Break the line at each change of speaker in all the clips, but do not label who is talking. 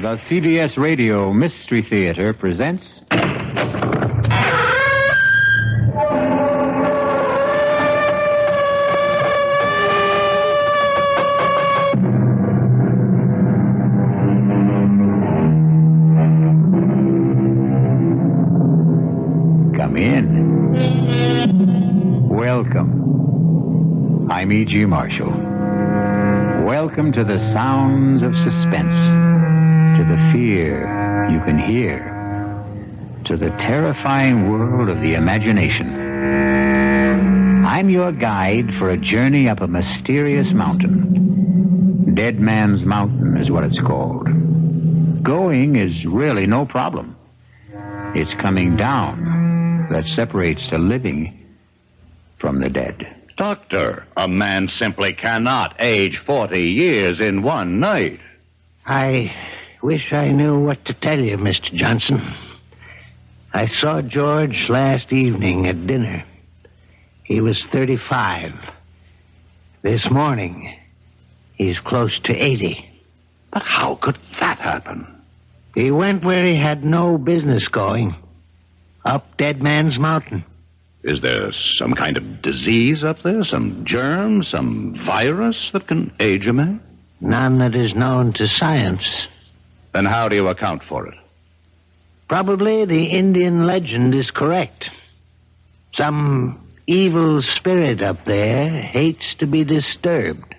The CBS Radio Mystery Theater presents... Come in. Welcome. I'm E.G. Marshall. Welcome to the sounds of suspense. To the fear you can hear, to the terrifying world of the imagination. I'm your guide for a journey up a mysterious mountain. Dead Man's Mountain is what it's called. Going is really no problem. It's coming down that separates the living from the dead.
Doctor, a man simply cannot age 40 years in one night.
I wish I knew what to tell you, Mr. Johnson. I saw George last evening at dinner. He was 35. This morning, he's close to 80.
But how could that happen?
He went where he had no business going. Up Dead Man's Mountain.
Is there some kind of disease up there? Some germ? Some virus that can age a man?
None that is known to science.
Then how do you account for it?
Probably the Indian legend is correct. Some evil spirit up there hates to be disturbed.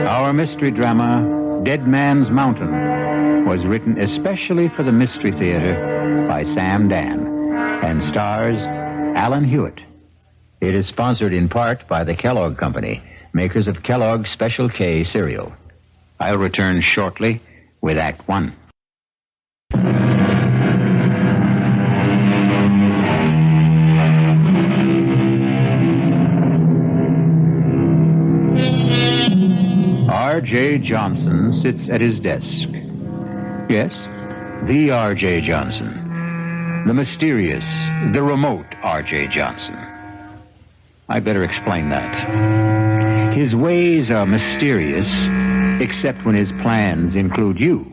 Our mystery drama, Dead Man's Mountain, was written especially for the Mystery Theater by Sam Dann and stars Alan Hewitt. It is sponsored in part by the Kellogg Company, makers of Kellogg's Special K cereal. I'll return shortly with Act One. R.J. Johnson sits at his desk. Yes, the R.J. Johnson. The mysterious, the remote R.J. Johnson. I'd better explain that. His ways are mysterious, except when his plans include you.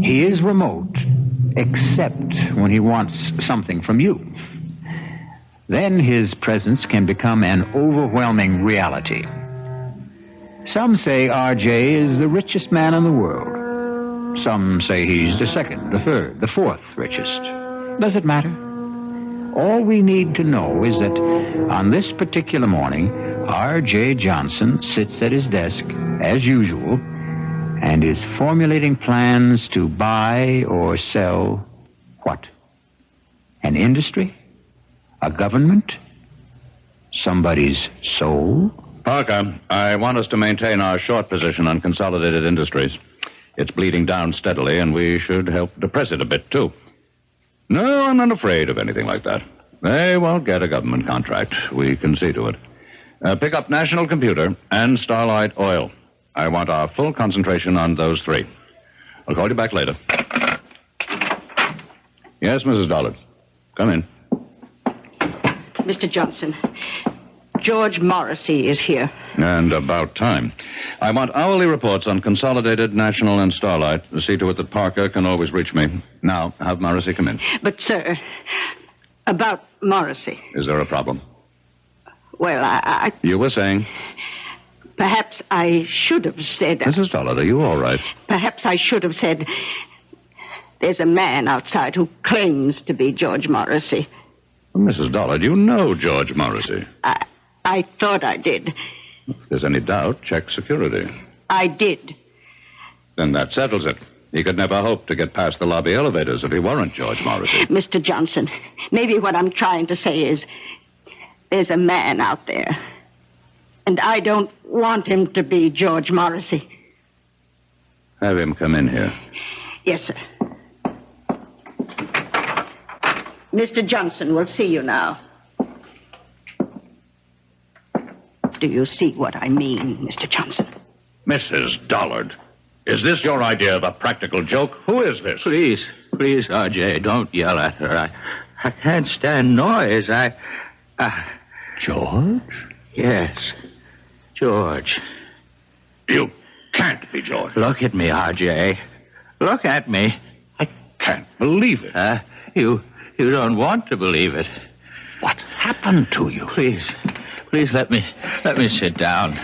He is remote, except when he wants something from you. Then his presence can become an overwhelming reality. Some say R.J. is the richest man in the world. Some say he's the second, the third, the fourth richest. Does it matter? All we need to know is that on this particular morning, R.J. Johnson sits at his desk, as usual, and is formulating plans to buy or sell what? An industry? A government? Somebody's soul?
Parker, I want us to maintain our short position on Consolidated Industries. It's bleeding down steadily, and we should help depress it a bit, too. No, I'm not afraid of anything like that. They won't get a government contract. We can see to it. Pick up National Computer and Starlight Oil. I want our full concentration on those three. I'll call you back later. Yes, Mrs. Dollard. Come in.
Mr. Johnson, George Morrissey is here.
And about time. I want hourly reports on Consolidated, National, and Starlight to see to it that Parker can always reach me. Now, have Morrissey come in.
But, sir, about Morrissey.
Is there a problem?
Well, I...
You were saying?
Perhaps I should have said...
Mrs. Dollard, are you all right?
Perhaps I should have said... There's a man outside who claims to be George Morrissey.
Well, Mrs. Dollard, you know George Morrissey.
I thought I did.
If there's any doubt, check security.
I did.
Then that settles it. He could never hope to get past the lobby elevators if he weren't George Morrissey.
Mr. Johnson, maybe what I'm trying to say is there's a man out there. And I don't want him to be George Morrissey.
Have him come in here.
Yes, sir. Mr. Johnson will see you now. Do you see what I mean, Mr. Johnson?
Mrs. Dollard, is this your idea of a practical joke? Who is this?
Please, R.J., don't yell at her. I can't stand noise.
George?
Yes, George.
You can't be George.
Look at me, R.J. Look at me.
I can't believe it.
You don't want to believe it.
What happened to you?
Please let me sit down.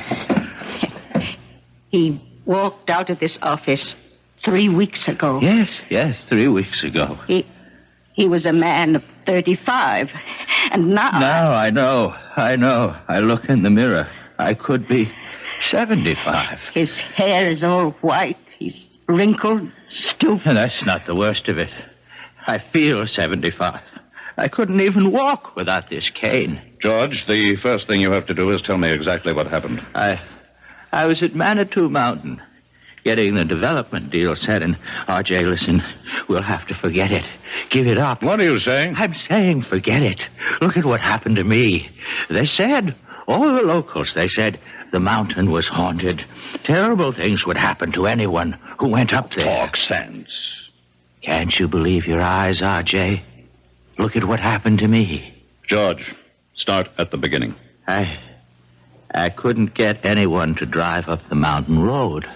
He walked out of this office 3 weeks ago.
Yes, 3 weeks ago.
He was a man of 35, and now...
Now I know. I look in the mirror. I could be 75.
His hair is all white. He's wrinkled, stooped.
And that's not the worst of it. I feel 75. I couldn't even walk without this cane.
George, the first thing you have to do is tell me exactly what happened.
I was at Manitou Mountain, getting the development deal set, and R.J., listen, we'll have to forget it. Give it up.
What are you saying?
I'm saying forget it. Look at what happened to me. They said, all the locals, they said, the mountain was haunted. Terrible things would happen to anyone who went up there.
Talk sense.
Can't you believe your eyes, R.J.? Look at what happened to me.
George, start at the beginning.
I couldn't get anyone to drive up the mountain road.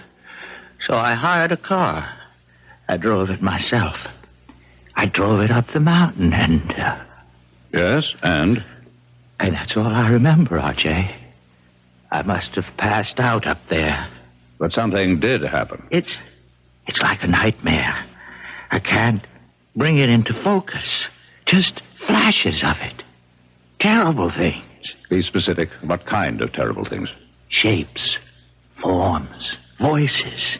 So I hired a car. I drove it myself. I drove it up the mountain and...
Yes, and?
And that's all I remember, R.J. I must have passed out up there.
But something did happen.
It's like a nightmare. I can't bring it into focus. Just flashes of it. Terrible things.
Be specific. What kind of terrible things?
Shapes, forms, voices,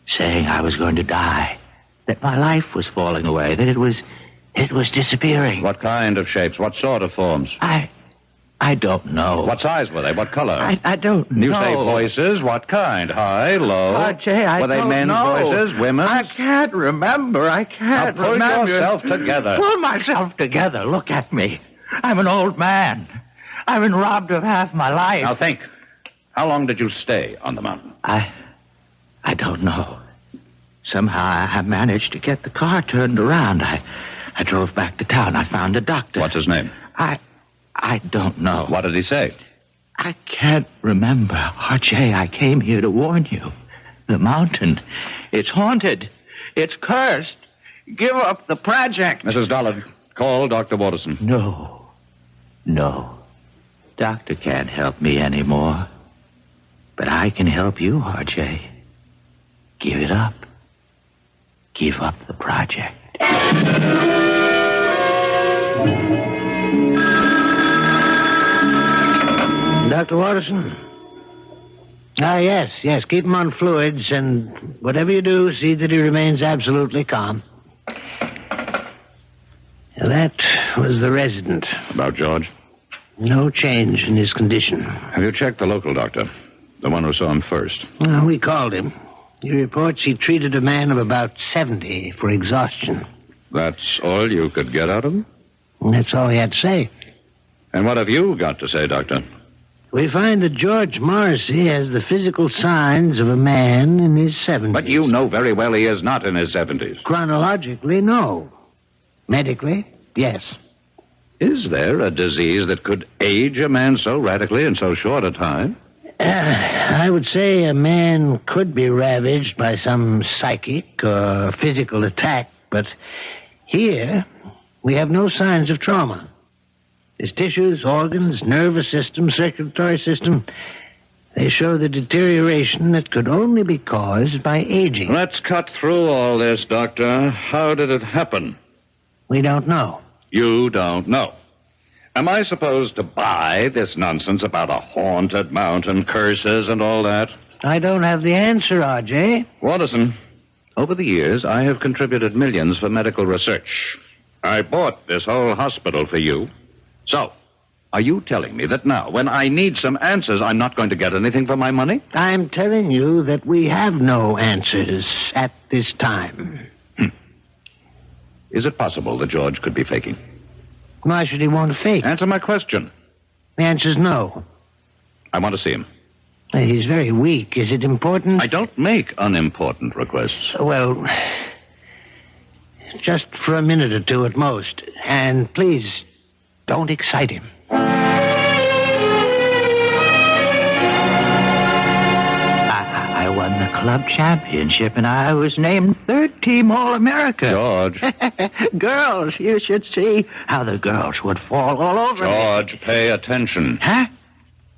saying I was going to die, that my life was falling away, that it was disappearing.
What kind of shapes? What sort of forms?
I don't know.
What size were they? What color?
I don't know.
You say voices. What kind? High, low?
R.J., I
were they
don't
men's
know.
voices? Women's?
I can't remember. I can't
Now pull
remember.
yourself together.
Pull myself together. Look at me. I'm an old man. I've been robbed of half my life.
Now think. How long did you stay on the mountain?
I don't know. Somehow I managed to get the car turned around. I drove back to town. I found a doctor.
What's his name?
I don't know.
What did he say?
I can't remember. R.J., I came here to warn you. The mountain, it's haunted. It's cursed. Give up the project.
Mrs. Dollard, call Dr. Watterson.
No. Doctor can't help me anymore. But I can help you, R.J. Give it up. Give up the project. Dr. Watterson? Yes. Keep him on fluids, and whatever you do, see that he remains absolutely calm. That was the resident.
About George?
No change in his condition.
Have you checked the local doctor? The one who saw him first?
Well, we called him. He reports he treated a man of about 70 for exhaustion.
That's all you could get out of him?
And that's all he had to say.
And what have you got to say, Doctor?
We find that George Morrissey has the physical signs of a man in his 70s.
But you know very well he is not in his 70s.
Chronologically, no. Medically, yes.
Is there a disease that could age a man so radically in so short a time?
I would say a man could be ravaged by some psychic or physical attack, but here we have no signs of trauma. His tissues, organs, nervous system, circulatory system, they show the deterioration that could only be caused by aging.
Let's cut through all this, Doctor. How did it happen?
We don't know.
You don't know. Am I supposed to buy this nonsense about a haunted mountain, curses, and all that?
I don't have the answer, R.J.
Watterson, over the years, I have contributed millions for medical research. I bought this whole hospital for you. So, are you telling me that now, when I need some answers, I'm not going to get anything for my money?
I'm telling you that we have no answers at this time.
Is it possible that George could be faking?
Why should he want to fake?
Answer my question.
The answer's no.
I want to see him.
He's very weak. Is it important?
I don't make unimportant requests.
Well, just for a minute or two at most. And please, don't excite him. a club championship, and I was named third team All-America.
George.
Girls, you should see how the girls would fall all over me.
George, pay attention.
Huh?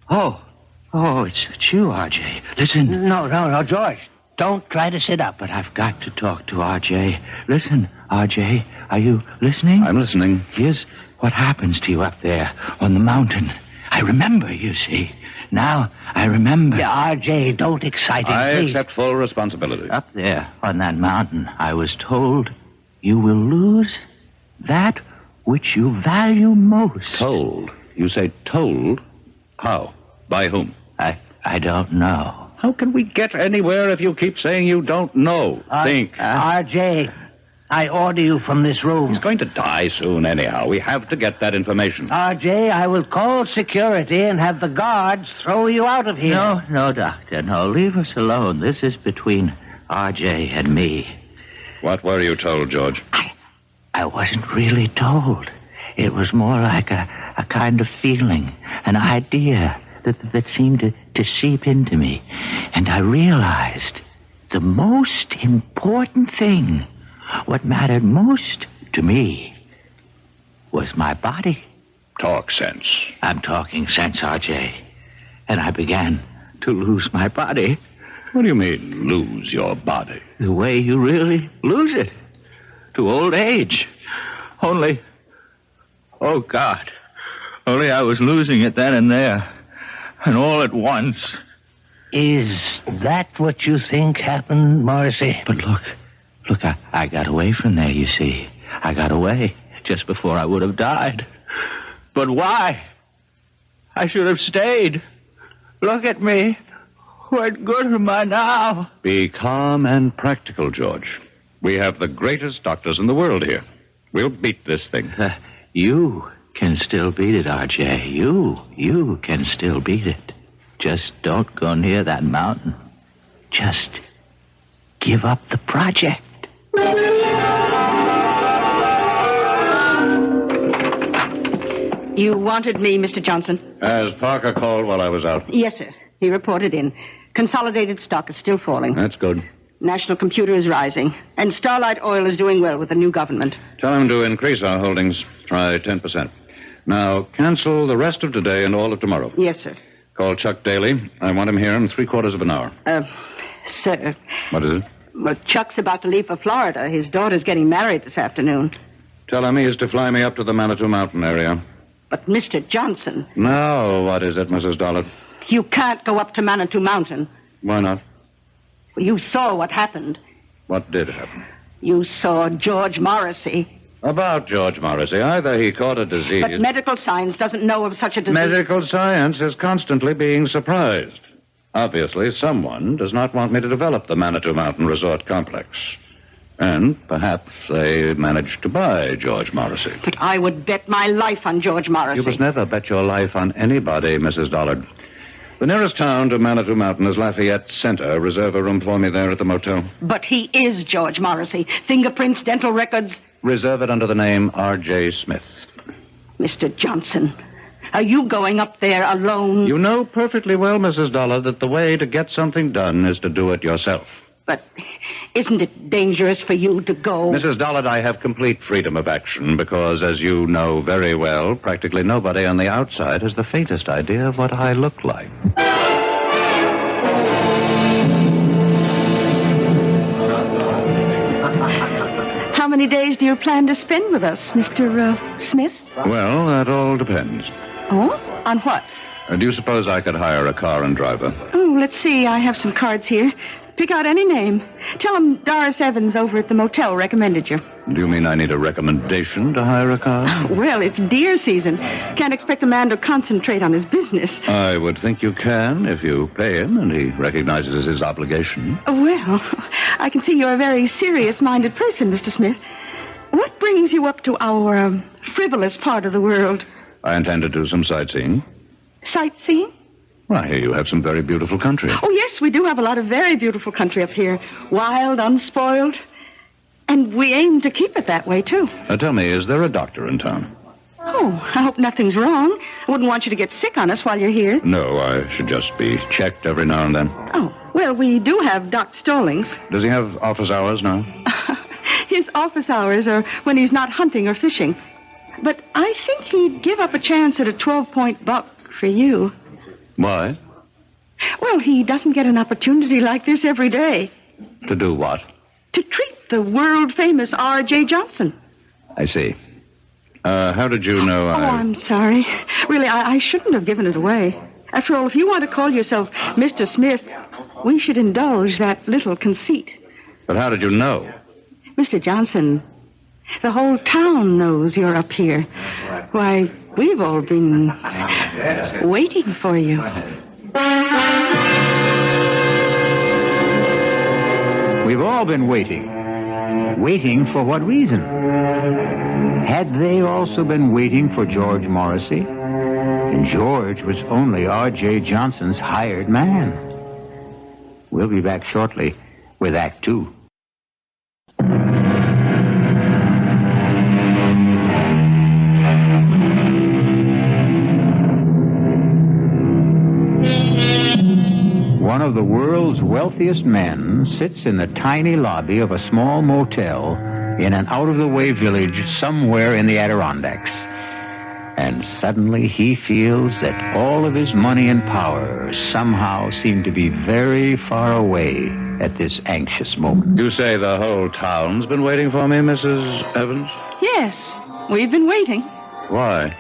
Oh, it's you, R.J. Listen. No, George. Don't try to sit up, but I've got to talk to R.J. Listen, R.J., are you listening?
I'm listening.
Here's what happens to you up there on the mountain. I remember, you see. Now, I remember. Yeah, R.J., don't excite him,
I
please.
accept full responsibility.
Up there on that mountain, I was told you will lose that which you value most.
Told? You say told? How? By whom?
I don't know.
How can we get anywhere if you keep saying you don't know? Think.
R.J., I order you from this room.
He's going to die soon anyhow. We have to get that information.
R.J., I will call security and have the guards throw you out of here. No, Doctor, no. Leave us alone. This is between R.J. and me.
What were you told, George?
I wasn't really told. It was more like a kind of feeling, an idea that seemed to seep into me. And I realized the most important thing, what mattered most to me, was my body.
Talk sense.
I'm talking sense, R.J. And I began to lose my body.
What do you mean, lose your body?
The way you really lose it. To old age. Only, oh, God. Only I was losing it then and there. And all at once. Is that what you think happened, Morrissey? But look, I got away from there, you see. I got away just before I would have died. But why? I should have stayed. Look at me. What good am I now?
Be calm and practical, George. We have the greatest doctors in the world here. We'll beat this thing.
You can still beat it, R.J. You can still beat it. Just don't go near that mountain. Just give up the project.
You wanted me, Mr. Johnson?
As Parker called while I was out.
Yes, sir. He reported in. Consolidated stock is still falling.
That's good.
National computer is rising. And Starlight Oil is doing well with the new government.
Tell him to increase our holdings. Try 10%. Now, cancel the rest of today and all of tomorrow.
Yes, sir.
Call Chuck Daly. I want him here in 3/4 of an hour.
Sir.
What is it?
Well, Chuck's about to leave for Florida. His daughter's getting married this afternoon.
Tell him he is to fly me up to the Manitou Mountain area.
But, Mr. Johnson...
Now, what is it, Mrs. Dollard?
You can't go up to Manitou Mountain.
Why not?
Well, you saw what happened.
What did happen?
You saw George Morrissey.
About George Morrissey. Either he caught a disease...
But medical science doesn't know of such a disease.
Medical science is constantly being surprised. Obviously, someone does not want me to develop the Manitou Mountain Resort Complex. And perhaps they managed to buy George Morrissey.
But I would bet my life on George Morrissey.
You must never bet your life on anybody, Mrs. Dollard. The nearest town to Manitou Mountain is Lafayette Center. Reserve a room for me there at the motel.
But he is George Morrissey. Fingerprints, dental records.
Reserve it under the name R.J. Smith.
Mr. Johnson, are you going up there alone?
You know perfectly well, Mrs. Dollard, that the way to get something done is to do it yourself.
But isn't it dangerous for you to go?
Mrs. Dollard, I have complete freedom of action because, as you know very well, practically nobody on the outside has the faintest idea of what I look like.
How many days do you plan to spend with us, Mr. Smith?
Well, that all depends.
Oh? On what?
Do you suppose I could hire a car and driver?
Oh, let's see. I have some cards here. Pick out any name. Tell him Doris Evans over at the motel recommended you.
Do you mean I need a recommendation to hire a car?
Well, it's deer season. Can't expect a man to concentrate on his business.
I would think you can if you pay him and he recognizes his obligation.
Well, I can see you're a very serious-minded person, Mr. Smith. What brings you up to our frivolous part of the world?
I intend to do some sightseeing.
Sightseeing?
Well, I hear you have some very beautiful country.
Oh, yes, we do have a lot of very beautiful country up here. Wild, unspoiled. And we aim to keep it that way, too.
Tell me, is there a doctor in town?
Oh, Oh, I hope nothing's wrong. I wouldn't want you to get sick on us while you're here.
No, I should just be checked every now and then.
Oh, well, we do have Doc Stallings.
Does he have office hours now?
His office hours are when he's not hunting or fishing. But I think he'd give up a chance at a 12-point buck for you.
Why?
Well, he doesn't get an opportunity like this every day.
To do what?
To treat the world-famous R.J. Johnson.
I see. How did you know
Oh, I'm sorry. Really, I shouldn't have given it away. After all, if you want to call yourself Mr. Smith, we should indulge that little conceit.
But how did you know?
Mr. Johnson, the whole town knows you're up here. Why, we've all been waiting for you.
We've all been waiting. Waiting for what reason? Had they also been waiting for George Morrissey? And George was only R.J. Johnson's hired man. We'll be back shortly with Act Two. One of the world's wealthiest men sits in the tiny lobby of a small motel in an out-of-the-way village somewhere in the Adirondacks. And suddenly he feels that all of his money and power somehow seem to be very far away at this anxious moment.
You say the whole town's been waiting for me, Mrs. Evans?
Yes, we've been waiting.
Why?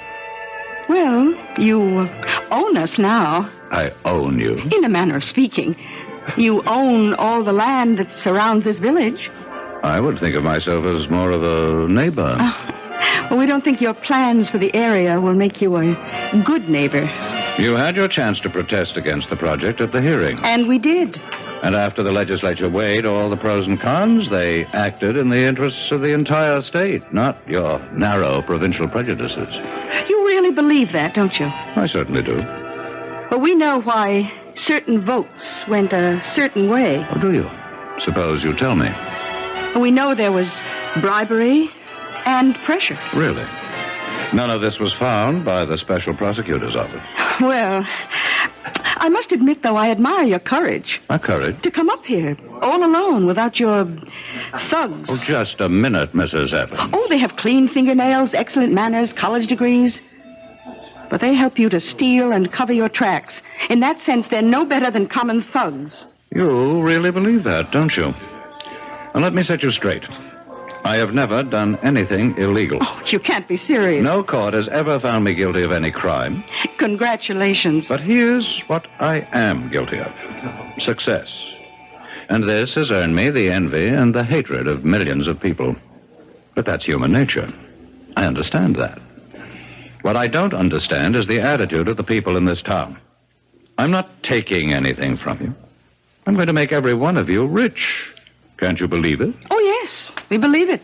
Well, you own us now.
I own you.
In a manner of speaking. You own all the land that surrounds this village.
I would think of myself as more of a neighbor.
Well, we don't think your plans for the area will make you a good neighbor.
You had your chance to protest against the project at the hearing.
And we did.
And after the legislature weighed all the pros and cons, they acted in the interests of the entire state, not your narrow provincial prejudices.
You really believe that, don't you?
I certainly do.
Well, we know why certain votes went a certain way.
Oh, do you? Suppose you tell me.
We know there was bribery and pressure.
Really? None of this was found by the special prosecutor's office.
Well, I must admit, though, I admire your courage.
My courage?
To come up here, all alone, without your thugs.
Oh, just a minute, Mrs. Evans.
Oh, they have clean fingernails, excellent manners, college degrees. But they help you to steal and cover your tracks. In that sense, they're no better than common thugs.
You really believe that, don't you? Well, let me set you straight. I have never done anything illegal.
Oh, you can't be serious.
No court has ever found me guilty of any crime.
Congratulations.
But here's what I am guilty of. Success. And this has earned me the envy and the hatred of millions of people. But that's human nature. I understand that. What I don't understand is the attitude of the people in this town. I'm not taking anything from you. I'm going to make every one of you rich. Can't you believe it?
Oh, yes, we believe it.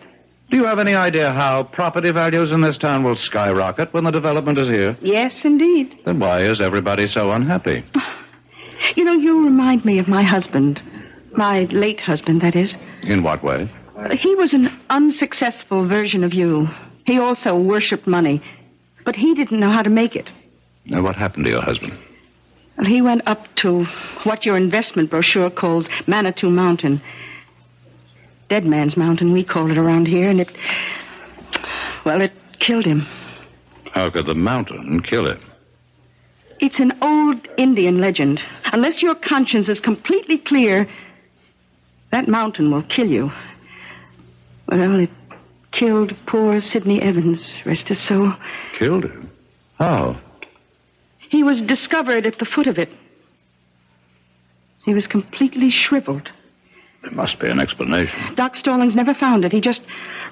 Do you have any idea how property values in this town will skyrocket when the development is here?
Yes, indeed.
Then why is everybody so unhappy?
You know, you remind me of my husband. My late husband, that is.
In what way?
He was an unsuccessful version of you. He also worshipped money. But he didn't know how to make it.
Now, what happened to your husband?
Well, he went up to what your investment brochure calls Manitou Mountain. Dead Man's Mountain, we call it around here, and it killed him.
How could the mountain kill him?
It's an old Indian legend. Unless your conscience is completely clear, that mountain will kill you. Well, it killed poor Sidney Evans, rest his soul.
Killed him? How?
He was discovered at the foot of it. He was completely shriveled.
There must be an explanation.
Doc Stallings never found it. He just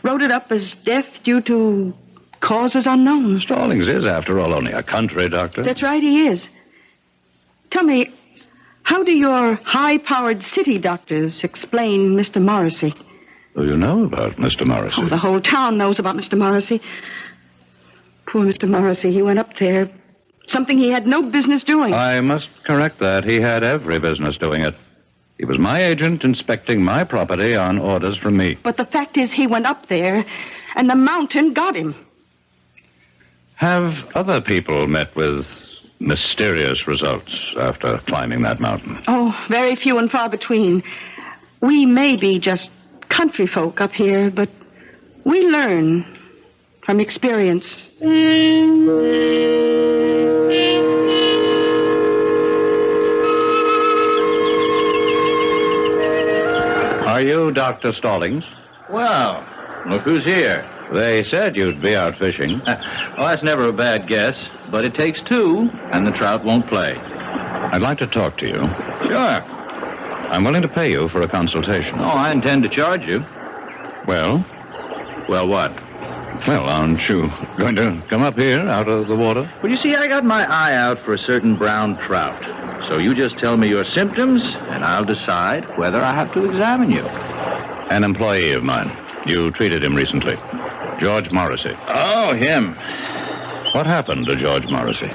wrote it up as death due to causes unknown.
Stallings is, after all, only a country doctor.
That's right, he is. Tell me, how do your high-powered city doctors explain Mr. Morrissey?
Oh, you know about Mr. Morrissey?
Oh, the whole town knows about Mr. Morrissey. Poor Mr. Morrissey, he went up there. Something he had no business doing.
I must correct that. He had every business doing it. He was my agent inspecting my property on orders from me.
But the fact is he went up there, and the mountain got him.
Have other people met with mysterious results after climbing that mountain?
Oh, very few and far between. We may be just country folk up here, but we learn from experience.
Are you Dr. Stallings?
Well, look who's here.
They said you'd be out fishing.
Well, that's never a bad guess, but it takes two, and the trout won't play.
I'd like to talk to you.
Sure.
I'm willing to pay you for a consultation.
Oh, I intend to charge you.
Well?
Well, what?
Well, aren't you going to come up here out of the water?
Well, you see, I got my eye out for a certain brown trout. So you just tell me your symptoms, and I'll decide whether I have to examine you.
An employee of mine. You treated him recently. George Morrissey.
Oh, him.
What happened to George Morrissey?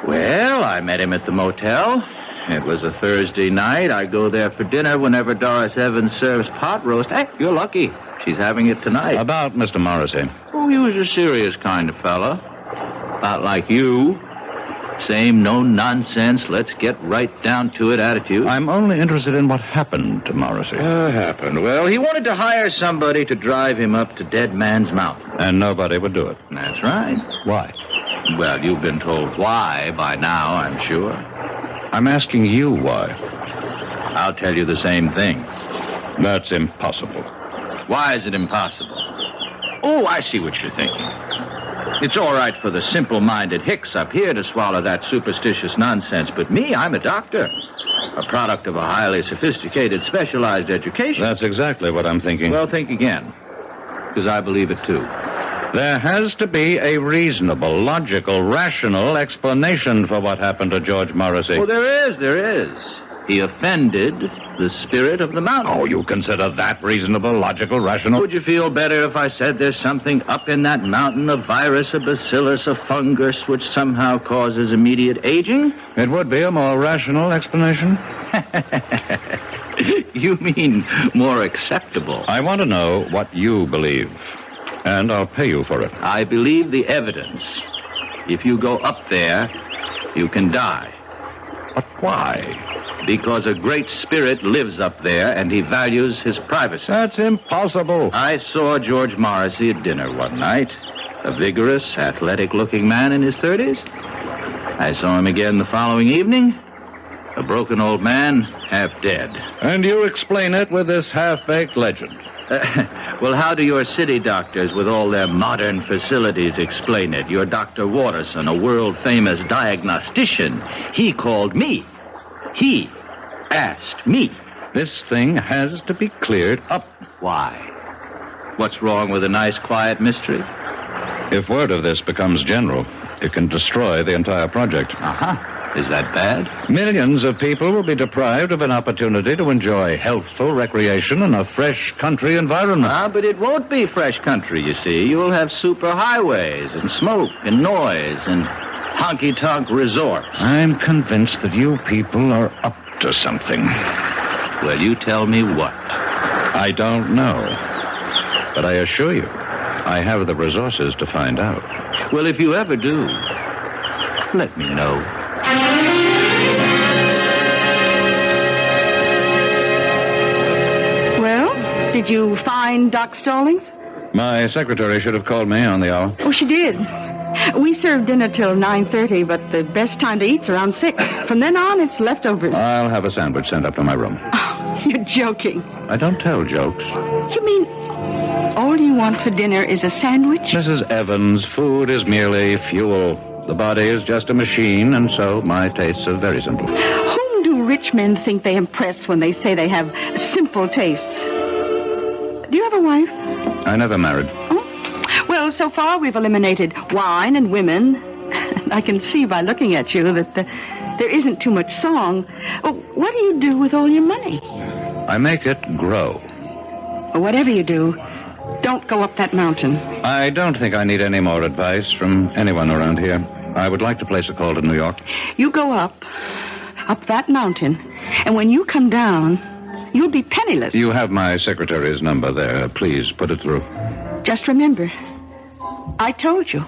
Well, I met him at the motel. It was a Thursday night. I go there for dinner whenever Doris Evans serves pot roast. Hey, you're lucky. She's having it tonight.
About Mr. Morrissey.
Oh, he was a serious kind of fella. Not like you. Same no-nonsense, let's get right down to it attitude.
I'm only interested in what happened to Morrissey.
Happened? Well, he wanted to hire somebody to drive him up to Dead Man's Mountain.
And nobody would do it.
That's right.
Why?
Well, you've been told why by now, I'm sure.
I'm asking you why.
I'll tell you the same thing.
That's impossible.
Why is it impossible? Oh, I see what you're thinking. It's all right for the simple-minded hicks up here to swallow that superstitious nonsense, but me, I'm a doctor. A product of a highly sophisticated, specialized education.
That's exactly what I'm thinking.
Well, think again, because I believe it too.
There has to be a reasonable, logical, rational explanation for what happened to George Morrissey.
Oh, there is. He offended the spirit of the mountain.
Oh, you consider that reasonable, logical, rational?
Would you feel better if I said there's something up in that mountain, a virus, a bacillus, a fungus, which somehow causes immediate aging?
It would be a more rational explanation.
You mean more acceptable?
I want to know what you believe, and I'll pay you for it.
I believe the evidence. If you go up there, you can die.
But why?
Because a great spirit lives up there, and he values his privacy.
That's impossible.
I saw George Morrissey at dinner one night. A vigorous, athletic-looking man in his 30s. I saw him again the following evening. A broken old man, half dead.
And you explain it with this half-baked legend.
Well, how do your city doctors with all their modern facilities explain it? Your Dr. Watterson, a world-famous diagnostician, he called me. He asked me.
This thing has to be cleared up.
Why? What's wrong with a nice, quiet mystery?
If word of this becomes general, it can destroy the entire project.
Uh-huh. Is that bad?
Millions of people will be deprived of an opportunity to enjoy healthful recreation in a fresh country environment.
But it won't be fresh country, you see. You'll have super highways and smoke and noise and honky-tonk resorts.
I'm convinced that you people are up to something.
Well, you tell me what.
I don't know. But I assure you, I have the resources to find out.
Well, if you ever do, let me know.
Well, did you find Doc Stallings?
My secretary should have called me on the hour.
Oh, she did. We serve dinner till 9:30, but the best time to eat's around 6. From then on, it's leftovers.
I'll have a sandwich sent up to my room.
Oh, you're joking.
I don't tell jokes.
You mean all you want for dinner is a sandwich?
Mrs. Evans, food is merely fuel. The body is just a machine, and so my tastes are very simple.
Whom do rich men think they impress when they say they have simple tastes? Do you have a wife?
I never married.
Oh? Well, so far we've eliminated wine and women. I can see by looking at you that there isn't too much song. Oh, what do you do with all your money?
I make it grow.
Well, whatever you do, don't go up that mountain.
I don't think I need any more advice from anyone around here. I would like to place a call to New York.
You go up that mountain, and when you come down, you'll be penniless.
You have my secretary's number there. Please put it through.
Just remember, I told you.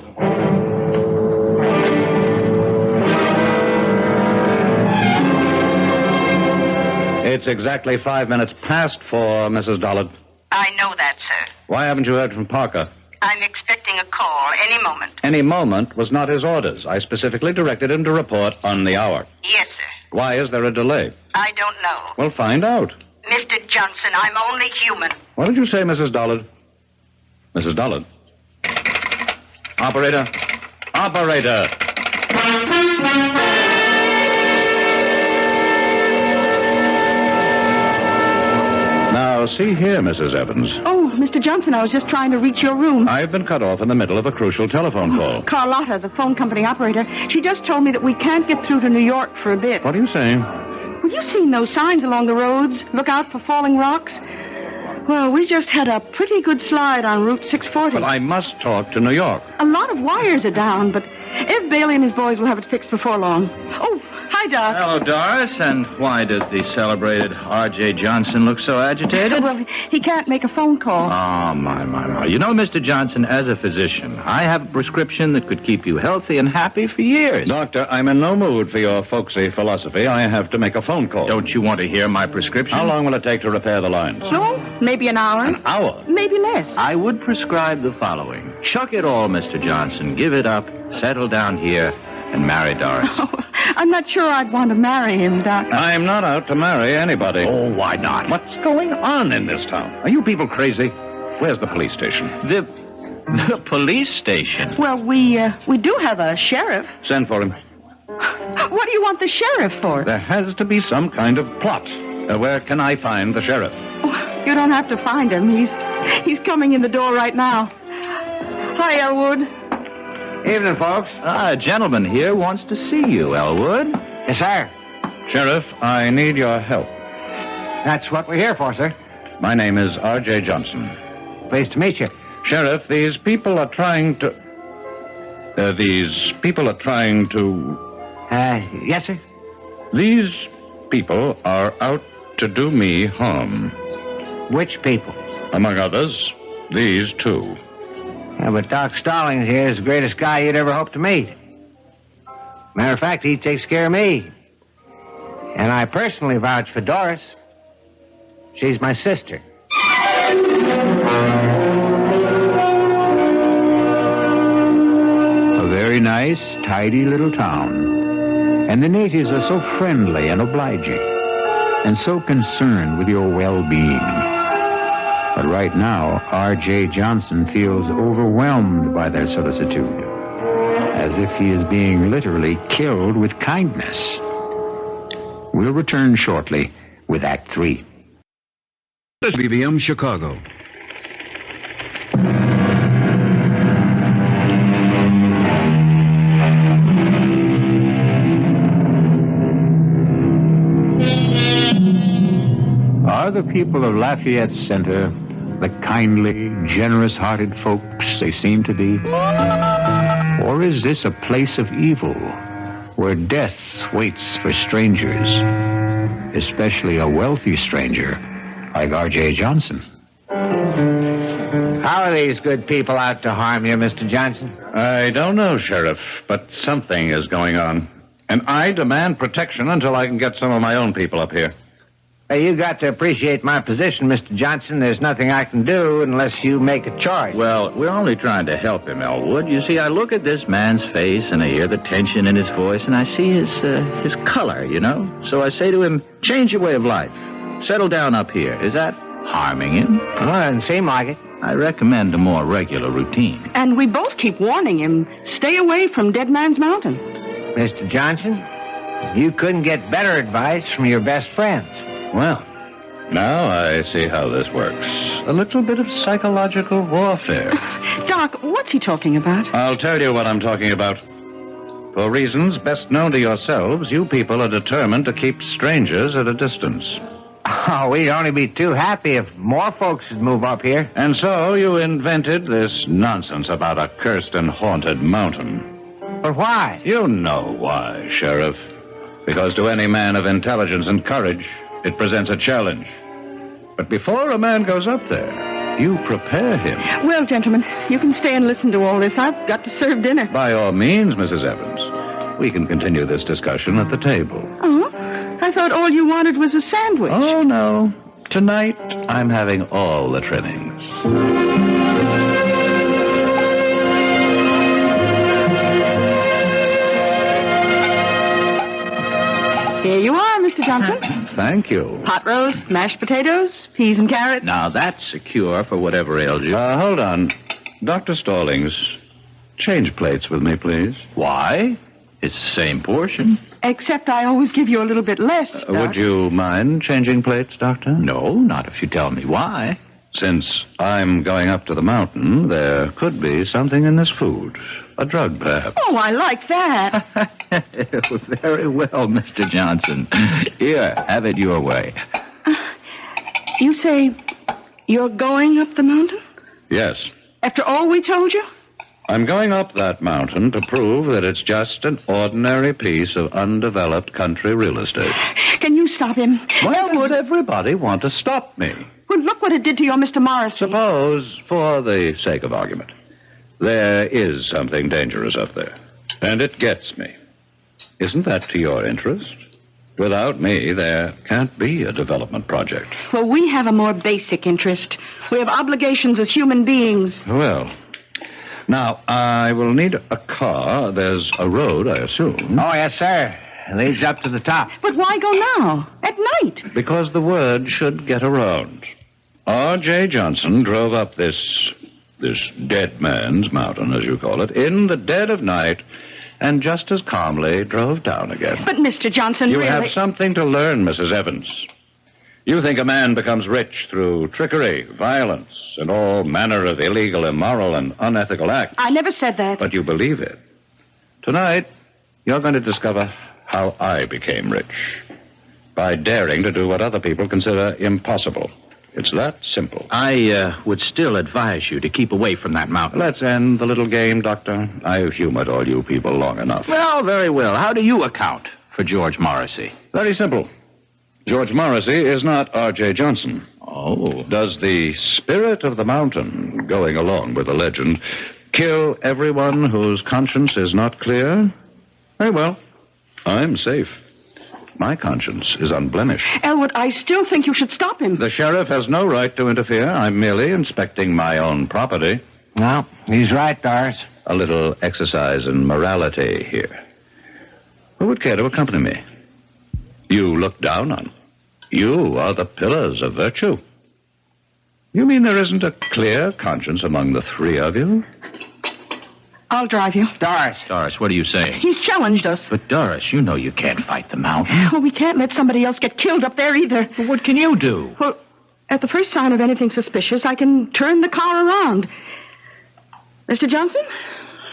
It's exactly 5 minutes past 4, Mrs. Dollard.
I know that, sir.
Why haven't you heard from Parker?
I'm expecting a call any moment.
Any moment was not his orders. I specifically directed him to report on the hour.
Yes, sir.
Why is there a delay?
I don't know.
Well, find out.
Mr. Johnson, I'm only human.
What did you say, Mrs. Dollard? Mrs. Dollard? Operator? Operator! Now, see here, Mrs. Evans.
Oh, Mr. Johnson, I was just trying to reach your room.
I've been cut off in the middle of a crucial telephone call.
Carlotta, the phone company operator, she just told me that we can't get through to New York for a bit.
What are you saying?
Well, you seen those signs along the roads? Look out for falling rocks? Well, we just had a pretty good slide on Route 640.
But I must talk to New York.
A lot of wires are down, but Ed Bailey and his boys will have it fixed before long. Oh, hi, Doc.
Hello, Doris. And why does the celebrated R.J. Johnson look so agitated?
Well, he can't make a phone call.
Oh, my. You know, Mr. Johnson, as a physician, I have a prescription that could keep you healthy and happy for years.
Doctor, I'm in no mood for your folksy philosophy. I have to make a phone call.
Don't you want to hear my prescription?
How long will it take to repair the lines?
No, maybe an hour.
An hour?
Maybe less.
I would prescribe the following. Chuck it all, Mr. Johnson. Give it up, settle down here, and marry Doris.
Oh, I'm not sure I'd want to marry him, Doc.
I'm not out to marry anybody.
Oh, why not?
What's going on in this town? Are you people crazy? Where's the police station?
The police station.
Well, we do have a sheriff.
Send for him.
What do you want the sheriff for?
There has to be some kind of plot. Where can I find the sheriff?
Oh, you don't have to find him. He's coming in the door right now. Hi, Elwood.
Evening, folks.
A gentleman here wants to see you, Elwood.
Yes, sir.
Sheriff, I need your help.
That's what we're here for, sir.
My name is R.J. Johnson.
Pleased to meet you.
Sheriff, these people are trying to...
Yes, sir?
These people are out to do me harm.
Which people?
Among others, these two.
Yeah, but Doc Stallings here is the greatest guy you'd ever hope to meet. Matter of fact, he takes care of me. And I personally vouch for Doris. She's my sister.
A very nice, tidy little town. And the natives are so friendly and obliging, and so concerned with your well-being. But right now, R.J. Johnson feels overwhelmed by their solicitude, as if he is being literally killed with kindness. We'll return shortly with Act 3.
BBM Chicago.
Are the people of Lafayette Center the kindly, generous-hearted folks they seem to be? Or is this a place of evil where death waits for strangers, especially a wealthy stranger like R.J. Johnson?
How are these good people out to harm you, Mr. Johnson?
I don't know, Sheriff, but something is going on. And I demand protection until I can get some of my own people up here.
Hey, you got to appreciate my position, Mr. Johnson. There's nothing I can do unless you make a choice.
Well, we're only trying to help him, Elwood. You see, I look at this man's face and I hear the tension in his voice and I see his color, you know? So I say to him, change your way of life. Settle down up here. Is that harming him?
Well, it doesn't seem like it.
I recommend a more regular routine.
And we both keep warning him, stay away from Dead Man's Mountain.
Mr. Johnson, you couldn't get better advice from your best friends.
Well, now I see how this works. A little bit of psychological warfare.
Doc, what's he talking about?
I'll tell you what I'm talking about. For reasons best known to yourselves, you people are determined to keep strangers at a distance.
Oh, we'd only be too happy if more folks would move up here.
And so you invented this nonsense about a cursed and haunted mountain.
But why?
You know why, Sheriff. Because to any man of intelligence and courage, it presents a challenge. But before a man goes up there, you prepare him.
Well, gentlemen, you can stay and listen to all this. I've got to serve dinner.
By all means, Mrs. Evans. We can continue this discussion at the table.
Oh, I thought all you wanted was a sandwich.
Oh, no. Tonight, I'm having all the trimmings.
Here you are, Mr. Johnson.
Thank you.
Pot roast, mashed potatoes, peas and carrots.
Now, that's a cure for whatever ails you.
Hold on. Dr. Stallings, change plates with me, please.
Why? It's the same portion.
Except I always give you a little bit less.
Would you mind changing plates, Doctor?
No, not if you tell me why.
Since I'm going up to the mountain, there could be something in this food. A drug, perhaps.
Oh, I like that.
Very well, Mr. Johnson. Here, have it your way.
You say you're going up the mountain?
Yes.
After all we told you?
I'm going up that mountain to prove that it's just an ordinary piece of undeveloped country real estate.
Can you stop him?
Why does everybody want to stop me?
Well, look what it did to your Mr. Morrissey.
Suppose, for the sake of argument, there is something dangerous up there, and it gets me. Isn't that to your interest? Without me, there can't be a development project.
Well, we have a more basic interest. We have obligations as human beings.
Well, now, I will need a car. There's a road, I assume.
Oh, yes, sir. It leads up to the top.
But why go now? At night?
Because the word should get around. R.J. Johnson drove up this dead man's mountain, as you call it, in the dead of night, and just as calmly drove down again.
But, Mr. Johnson,
You
really...
have something to learn, Mrs. Evans. You think a man becomes rich through trickery, violence, and all manner of illegal, immoral, and unethical acts.
I never said that.
But you believe it. Tonight, you're going to discover how I became rich. By daring to do what other people consider impossible. It's that simple.
I would still advise you to keep away from that mountain.
Let's end the little game, Doctor. I've humored all you people long enough.
Well, very well. How do you account for George Morrissey?
Very simple. George Morrissey is not R.J. Johnson.
Oh.
Does the spirit of the mountain, going along with the legend, kill everyone whose conscience is not clear? Very well. I'm safe. My conscience is unblemished.
Elwood, I still think you should stop him.
The sheriff has no right to interfere. I'm merely inspecting my own property.
No, he's right, Doris.
A little exercise in morality here. Who would care to accompany me? You look down on. You are the pillars of virtue. You mean there isn't a clear conscience among the three of you?
I'll drive you.
Doris, what are you saying?
He's challenged us.
But, Doris, you know you can't fight the mountain.
Oh, we can't let somebody else get killed up there either.
Well, what can you do?
Well, at the first sign of anything suspicious, I can turn the car around. Mr. Johnson,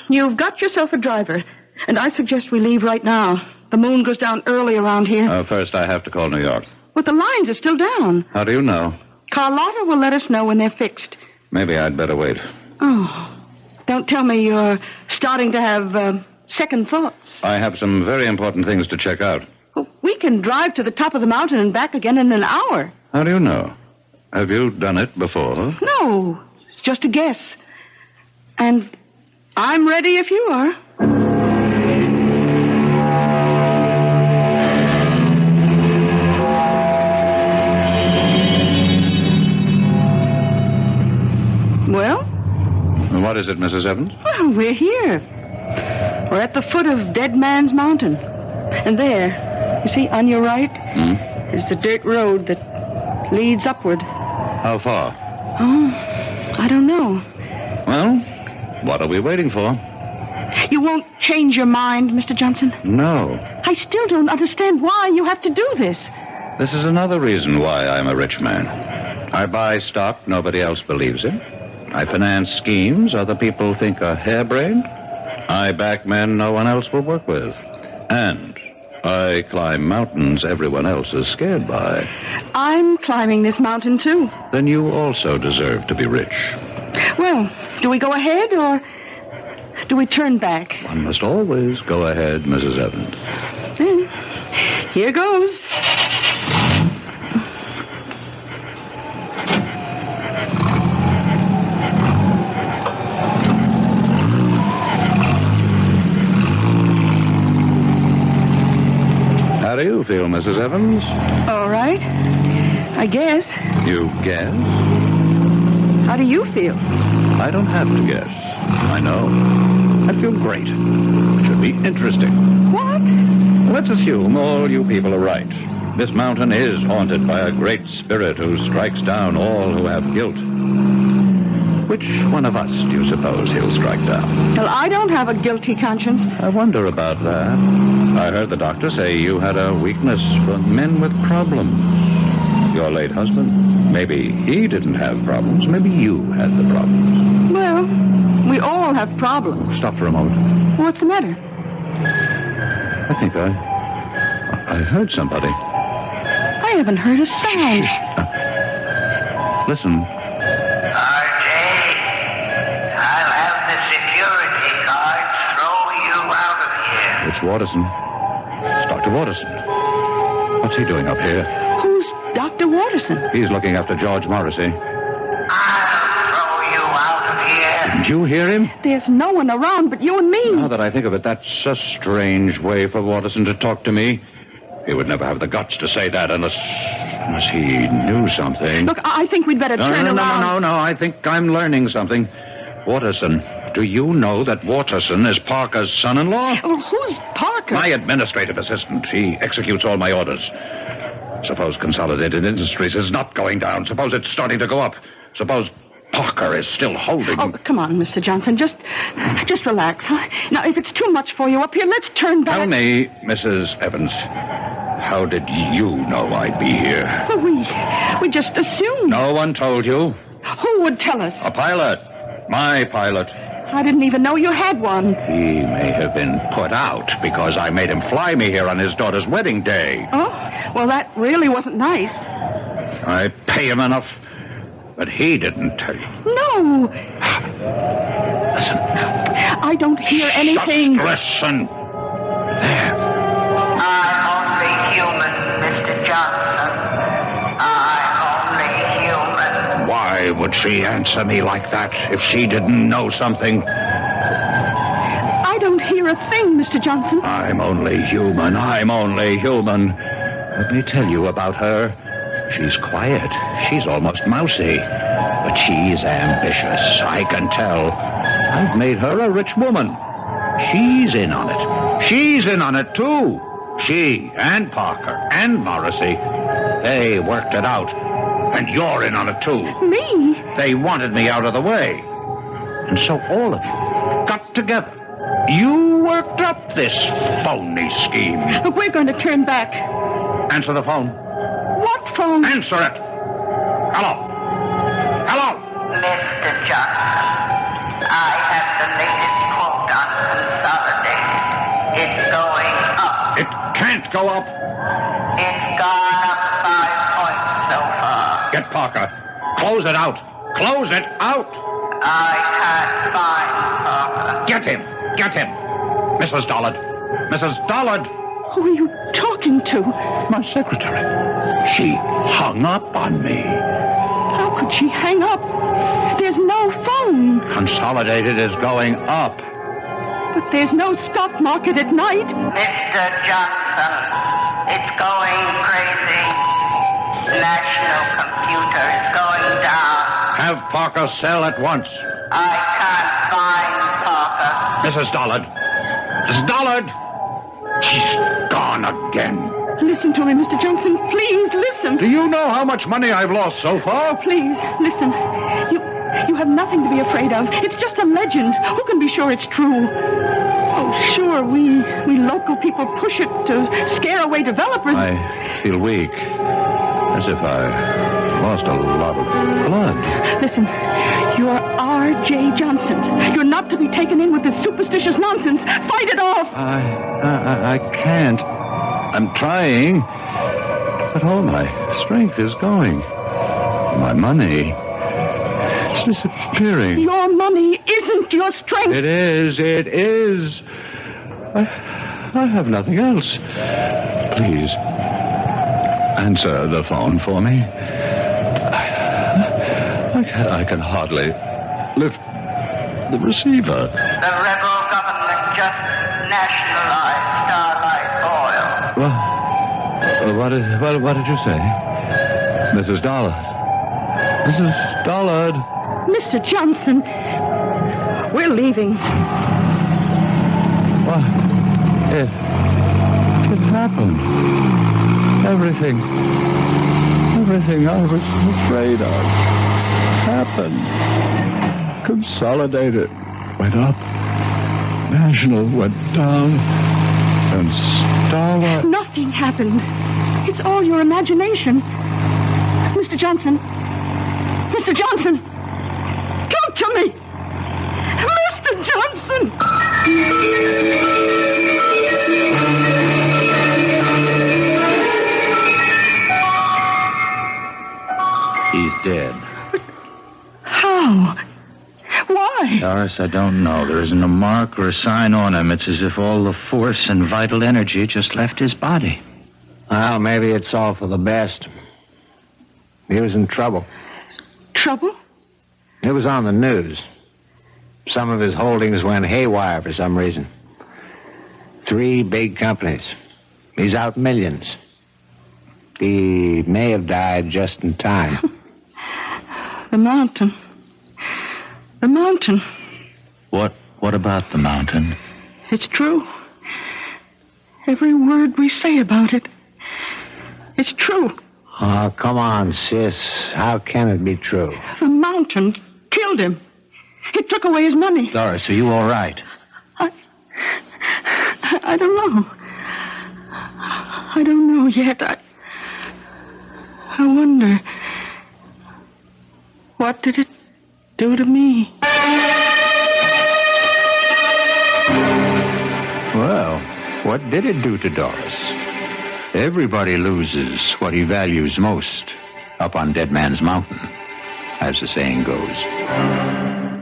you've got yourself a driver, and I suggest we leave right now. The moon goes down early around here.
First, I have to call New York.
But the lines are still down.
How do you know?
Carlotta will let us know when they're fixed.
Maybe I'd better wait.
Oh, don't tell me you're starting to have second thoughts.
I have some very important things to check out.
Well, we can drive to the top of the mountain and back again in an hour.
How do you know? Have you done it before?
No, it's just a guess. And I'm ready if you are. Well?
What is it, Mrs. Evans?
Well, we're here. We're at the foot of Dead Man's Mountain. And there, you see, on your right, is the dirt road that leads upward.
How far?
Oh, I don't know.
Well, what are we waiting for?
You won't change your mind, Mr. Johnson?
No.
I still don't understand why you have to do this.
This is another reason why I'm a rich man. I buy stock nobody else believes in. I finance schemes other people think are harebrained. I back men no one else will work with. And I climb mountains everyone else is scared by.
I'm climbing this mountain, too.
Then you also deserve to be rich.
Well, do we go ahead or do we turn back?
One must always go ahead, Mrs. Evans.
Here goes.
How do you feel, Mrs. Evans?
All right. I guess.
You guess?
How do you feel?
I don't have to guess. I know. I feel great. It should be interesting.
What?
Let's assume all you people are right. This mountain is haunted by a great spirit who strikes down all who have guilt. Which one of us do you suppose he'll strike down?
Well, I don't have a guilty conscience.
I wonder about that. I heard the doctor say you had a weakness for men with problems. Your late husband. Maybe he didn't have problems. Maybe you had the problems.
Well, we all have problems.
Stop for a moment.
What's the matter?
I think I heard somebody.
I haven't heard a sound.
Listen.
RJ, I'll have the security guards throw you out of here.
It's Watterson. It's Dr. Watterson. What's he doing up here?
Who's Dr. Watterson?
He's looking after George Morrissey.
I'll throw you out of here.
Did you hear him?
There's no one around but you and me.
Now that I think of it, that's a strange way for Watterson to talk to me. He would never have the guts to say that unless he knew something.
Look, I think we'd better turn around.
No. I think I'm learning something. Watterson, do you know that Watterson is Parker's son-in-law?
Oh, who's Parker?
My administrative assistant. He executes all my orders. Suppose Consolidated Industries is not going down. Suppose it's starting to go up. Suppose Parker is still holding.
Oh, come on, Mr. Johnson. Just relax, huh? Now, if it's too much for you up here, let's turn back.
Tell me, Mrs. Evans, how did you know I'd be here?
Well, we just assumed.
No one told you.
Who would tell us?
A pilot. My pilot.
I didn't even know you had one.
He may have been put out because I made him fly me here on his daughter's wedding day.
Oh, well, that really wasn't nice.
I pay him enough, but he didn't tell you.
No.
Listen.
I don't hear anything.
Just listen. There.
I'm only human, Mr. Johnson. I'm only human.
Why would she answer me like that if she didn't know something?
I don't hear a thing, Mr. Johnson.
I'm only human. Let me tell you about her. She's quiet. She's almost mousy. But she's ambitious, I can tell. I've made her a rich woman. She's in on it. She's in on it, too. She and Parker and Morrissey, they worked it out. And you're in on it, too.
Me?
They wanted me out of the way. And so all of you got together. You worked up this phony scheme.
We're going to turn back.
Answer the phone.
What phone?
Answer it. Hello. Hello.
Mr. Johnson, I have the latest quote on Consolidated. It's going up.
It can't go up.
It's gone up 5 points so far.
Get Parker. Close it out. Close it out.
I can't find Parker.
Get him. Get him. Mrs. Dollard. Mrs. Dollard.
Who are you talking to?
My secretary. She hung up on me.
How could she hang up? There's no phone.
Consolidated is going up.
But there's no stock market at night.
Mr. Johnson, it's going crazy. National computer is going down.
Have Parker sell at once.
I can't find Parker.
Mrs. Dollard. Mrs. Dollard. She's gone again.
Listen to me, Mr. Johnson. Please, listen.
Do you know how much money I've lost so far?
Please, listen. You have nothing to be afraid of. It's just a legend. Who can be sure it's true? Oh, sure, we local people push it to scare away developers.
I feel weak. As if I lost a lot of blood.
Listen, you're R.J. Johnson. You're not to be taken in with this superstitious nonsense. Fight it off.
I can't. I'm trying. But all my strength is going. My money. It's disappearing.
Your money isn't your strength.
It is. I have nothing else. Please, answer the phone for me. I can hardly lift the receiver.
The rebel government just nationalized Starlight Oil.
What did you say? Mrs. Dollard. Mrs. Dollard.
Mr. Johnson, we're leaving.
What? It happened. Everything I was afraid of happened. Consolidated went up. National went down. And Starlight...
Nothing happened. It's all your imagination. Mr. Johnson. Mr. Johnson. Talk to me. Mr. Johnson.
He's dead.
How? Why?
Doris, I don't know. There isn't a mark or a sign on him. It's as if all the force and vital energy just left his body.
Well, maybe it's all for the best. He was in trouble.
Trouble?
It was on the news. Some of his holdings went haywire for some reason. 3 big companies. He's out millions. He may have died just in time.
The mountain. The mountain.
What about the mountain?
It's true. Every word we say about it. It's true.
Oh, come on, sis. How can it be true?
The mountain killed him. It took away his money.
Doris, are you all right?
I don't know. I don't know yet. I wonder. What did it do to me?
Well, what did it do to Doris? Everybody loses what he values most up on Dead Man's Mountain, as the saying goes.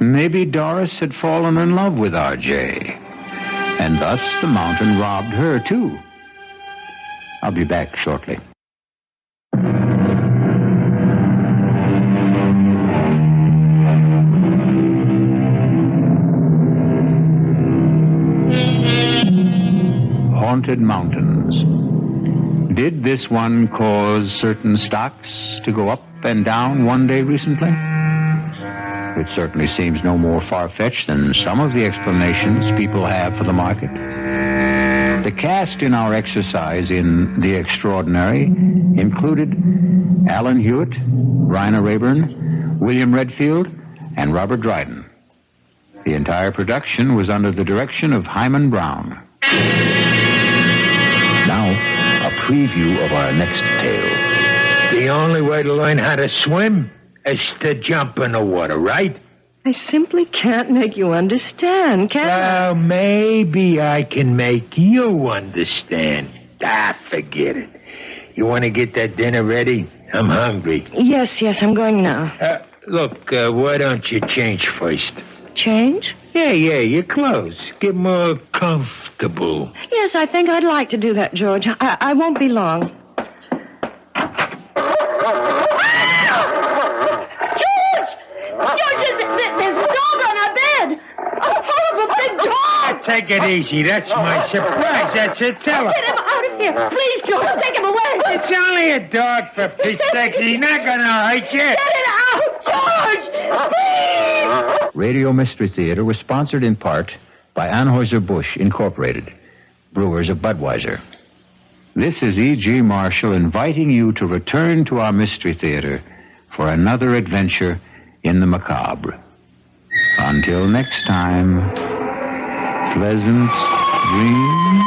Maybe Doris had fallen in love with R.J., and thus the mountain robbed her, too. I'll be back shortly. Haunted mountains. Did this one cause certain stocks to go up and down one day recently? It certainly seems no more far-fetched than some of the explanations people have for the market. The cast in our exercise in The Extraordinary included Alan Hewitt, Bryna Raeburn, William Redfield, and Robert Dryden. The entire production was under the direction of Hyman Brown. Now, a preview of our next tale.
The only way to learn how to swim is to jump in the water, right?
I simply can't make you understand, can I?
Well, maybe I can make you understand. Forget it. You want to get that dinner ready? I'm hungry.
Yes, I'm going now.
Look, why don't you change first?
Change?
Yeah, your clothes. Get more comfortable.
Yes, I think I'd like to do that, George. I won't be long. There's a dog on our bed! A horrible big dog!
Take it easy. That's my surprise. That's it. Tell her.
Get him out of here! Please, George, take him away!
It's only a dog, for Pete's sake. He's not going to hurt you.
Get it out, George! Please!
Radio Mystery Theater was sponsored in part by Anheuser-Busch Incorporated, brewers of Budweiser. This is E.G. Marshall inviting you to return to our Mystery Theater for another adventure in the macabre. Until next time, pleasant dreams.